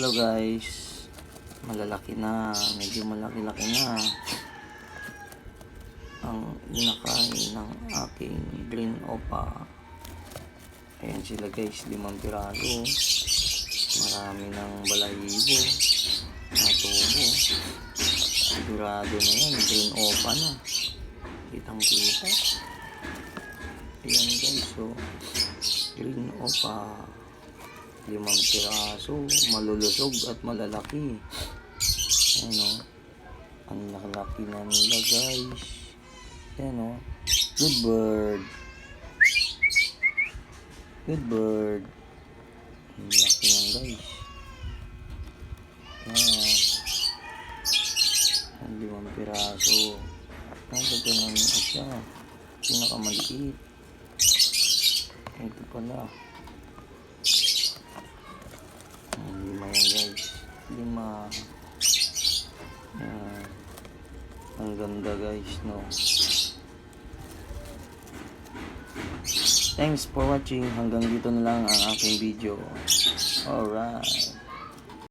Hello guys, malalaki na, medyo malaki-laki na ang inakain ng aking green opa. Ayan sila guys, 5 piraso. Marami ng balahibo na tubo. Sigurado na yan, green opa na, kitang kita. Ayan guys, so green opa, 5 piraso, malulusog at malalaki. Ayan o, ang lalaki na nila guys. Ayan o, good bird, good bird. Ang laki yan guys. Ayan, ang 5 piraso. Ito na siya, pinakamaliit. Ito pala, 5 yan guys, 5. Ayan, ang ganda guys, no. Thanks for watching. Hanggang dito na lang ang aking video. Alright.